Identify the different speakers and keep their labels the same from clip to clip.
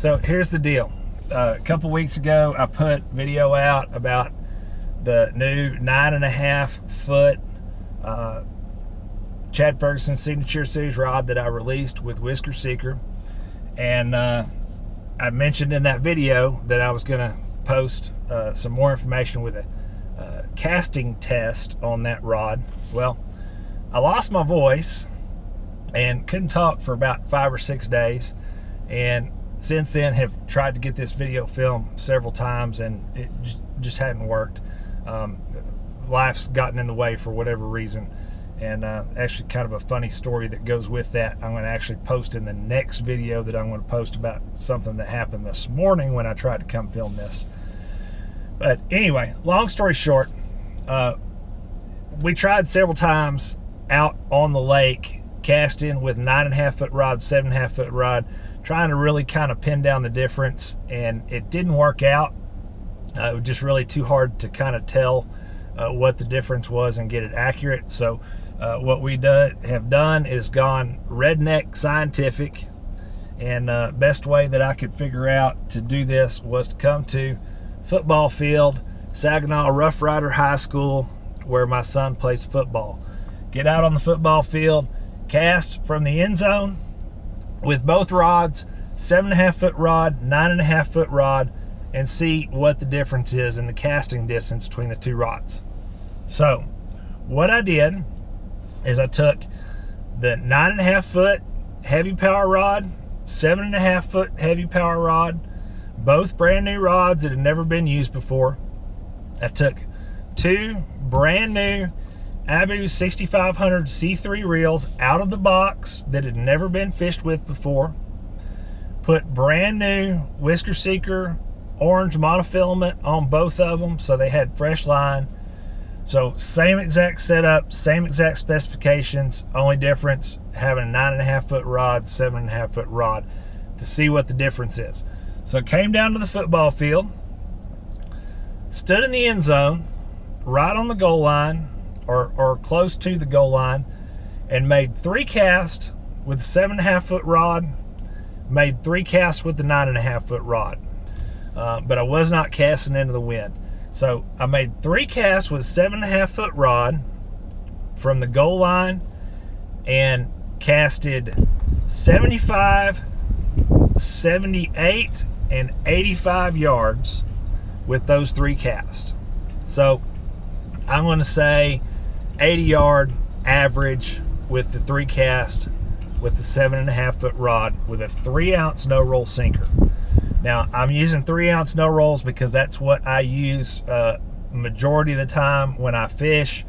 Speaker 1: So here's the deal. A couple weeks ago, I put video out about the new 9.5 foot Chad Ferguson Signature Series rod that I released with Whisker Seeker. And I mentioned in that video that I was going to post some more information with a casting test on that rod. Well, I lost my voice and couldn't talk for about 5 or 6 days, and since then have tried to get this video filmed several times, and it just hadn't worked. Life's gotten in the way for whatever reason, and actually kind of a funny story that goes with that I'm going to actually post in the next video that I'm going to post about something that happened this morning when I tried to come film this. But anyway, long story short, we tried several times out on the lake casting with 9.5 foot rod, 7.5 foot rod, trying to really kind of pin down the difference, and it didn't work out. It was just really too hard to kind of tell what the difference was and get it accurate. So what we have done is gone redneck scientific, and best way that I could figure out to do this was to come to football field, Saginaw Rough Rider High School, where my son plays football. Get out on the football field, cast from the end zone with both rods, 7.5 foot rod, 9.5 foot rod, and see what the difference is in the casting distance between the two rods. So what I did is I took the 9.5 foot heavy power rod, 7.5 foot heavy power rod, both brand new rods that had never been used before. I took 2 brand new Abu 6500 C3 reels out of the box that had never been fished with before. Put brand new Whisker Seeker orange monofilament on both of them so they had fresh line. So same exact setup, same exact specifications, only difference having a 9.5 foot rod, 7.5 foot rod, to see what the difference is. So came down to the football field, stood in the end zone, right on the goal line, or close to the goal line, and made 3 casts with the 7.5 foot rod, made 3 casts with the 9.5 foot rod. But I was not casting into the wind. So I made 3 casts with 7.5 foot rod from the goal line and casted 75, 78, and 85 yards with those 3 casts. So I'm going to say 80 yard average with the 3 cast with the 7.5 foot rod with a 3 ounce no roll sinker. Now I'm using 3 ounce no rolls because that's what I use majority of the time when I fish.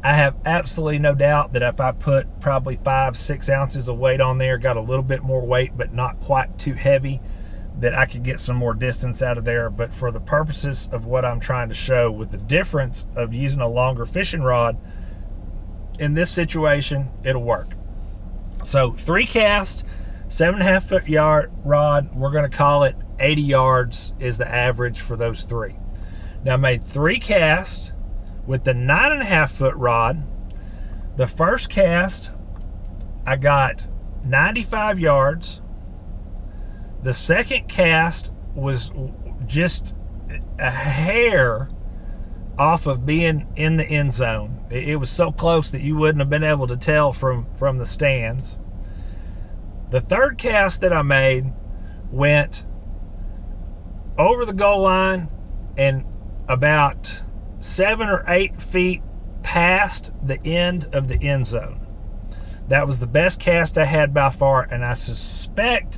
Speaker 1: I have absolutely no doubt that if I put probably 5-6 ounces of weight on there, got a little bit more weight but not quite too heavy, that I could get some more distance out of there. But for the purposes of what I'm trying to show with the difference of using a longer fishing rod, in this situation, it'll work. So 3 cast, 7.5 foot yard rod, we're gonna call it 80 yards is the average for those 3. Now I made 3 casts with the 9.5 foot rod. The first cast, I got 95 yards. The second cast was just a hair off of being in the end zone. It was so close that you wouldn't have been able to tell from the stands. The third cast that I made went over the goal line and about 7 or 8 feet past the end of the end zone. That was the best cast I had by far, and I suspect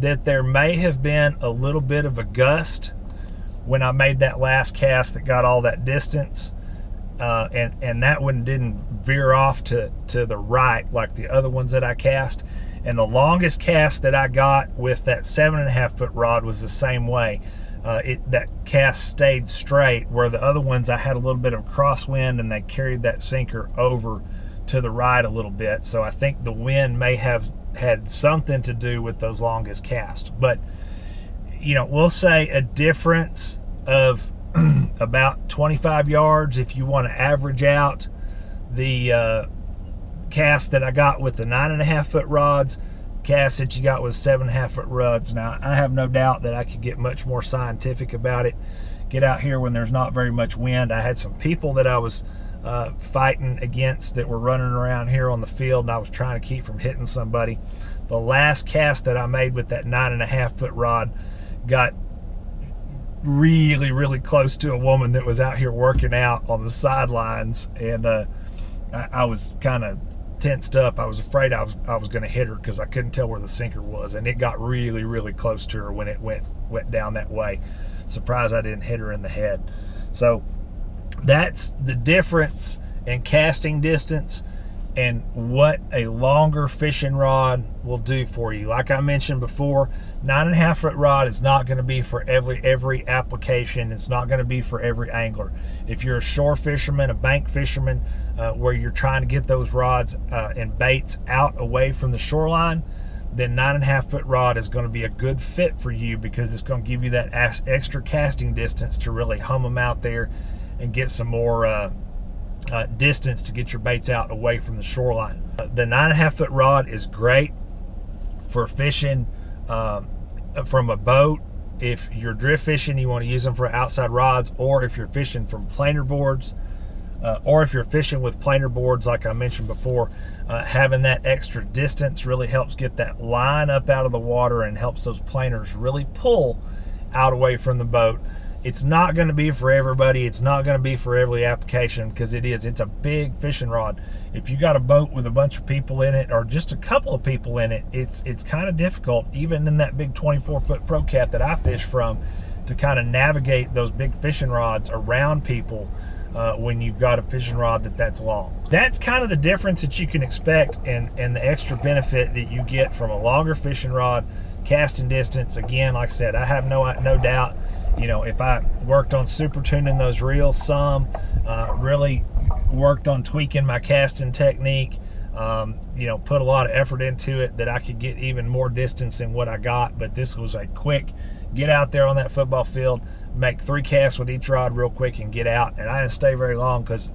Speaker 1: that there may have been a little bit of a gust when I made that last cast that got all that distance, and that one didn't veer off to the right like the other ones that I cast. And the longest cast that I got with that 7.5 foot rod was the same way. That cast stayed straight, where the other ones I had a little bit of crosswind and they carried that sinker over to the right a little bit. So I think the wind may have had something to do with those longest casts. But you know, we'll say a difference of about 25 yards if you want to average out the cast that I got with the 9.5 foot rods cast that you got was 7.5 foot rods. Now, I have no doubt that I could get much more scientific about it. Get out here when there's not very much wind. I had some people that I was fighting against that were running around here on the field, and I was trying to keep from hitting somebody. The last cast that I made with that 9.5 foot rod got really, really close to a woman that was out here working out on the sidelines, and I was kind of tensed up. I was afraid I was going to hit her because I couldn't tell where the sinker was, and it got really, really close to her when it went down that way. Surprised I didn't hit her in the head. So that's the difference in casting distance and what a longer fishing rod will do for you. Like I mentioned before, 9.5 foot rod is not going to be for every application. It's not going to be for every angler. If you're a shore fisherman, a bank fisherman, where you're trying to get those rods and baits out away from the shoreline, then 9.5 foot rod is going to be a good fit for you, because it's going to give you that extra casting distance to really hum them out there and get some more distance to get your baits out away from the shoreline. The 9.5 foot rod is great for fishing from a boat. If you're drift fishing, you want to use them for outside rods, or if you're fishing from planer boards, or if you're fishing with planer boards, like I mentioned before, having that extra distance really helps get that line up out of the water and helps those planers really pull out away from the boat. It's not going to be for everybody. It's not going to be for every application, because it's a big fishing rod. If you got a boat with a bunch of people in it, or just a couple of people in it, it's kind of difficult, even in that big 24 foot Pro Cat that I fish from, to kind of navigate those big fishing rods around people when you've got a fishing rod that's long. That's kind of the difference that you can expect, and the extra benefit that you get from a longer fishing rod, casting distance. Again, like I said, I have no doubt, you know, if I worked on super tuning those reels some, really worked on tweaking my casting technique, you know, put a lot of effort into it, that I could get even more distance than what I got. But this was a quick get out there on that football field, make 3 casts with each rod real quick and get out. And I didn't stay very long because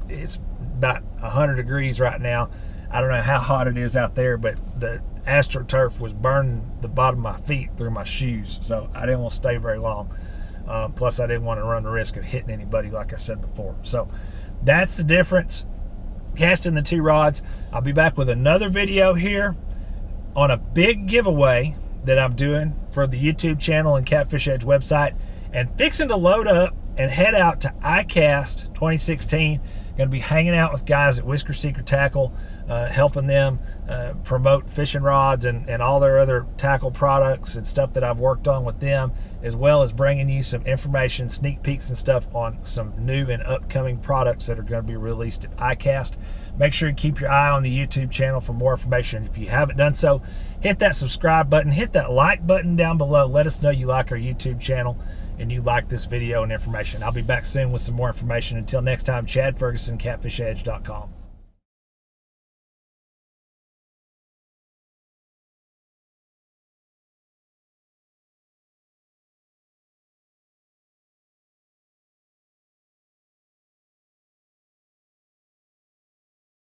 Speaker 1: it's about 100 degrees right now. I don't know how hot it is out there, but the AstroTurf was burning the bottom of my feet through my shoes, so I didn't want to stay very long. Plus, I didn't want to run the risk of hitting anybody, like I said before. So that's the difference, casting the 2 rods. I'll be back with another video here on a big giveaway that I'm doing for the YouTube channel and Catfish Edge website, and fixing to load up and head out to ICAST 2016. Going to be hanging out with guys at Whisker Seeker Tackle, helping them promote fishing rods and all their other tackle products and stuff that I've worked on with them, as well as bringing you some information, sneak peeks and stuff on some new and upcoming products that are going to be released at ICAST. Make sure you keep your eye on the YouTube channel for more information. If you haven't done so, hit that subscribe button, hit that like button down below. Let us know you like our YouTube channel and you like this video and information. I'll be back soon with some more information. Until next time, Chad Ferguson, catfishedge.com.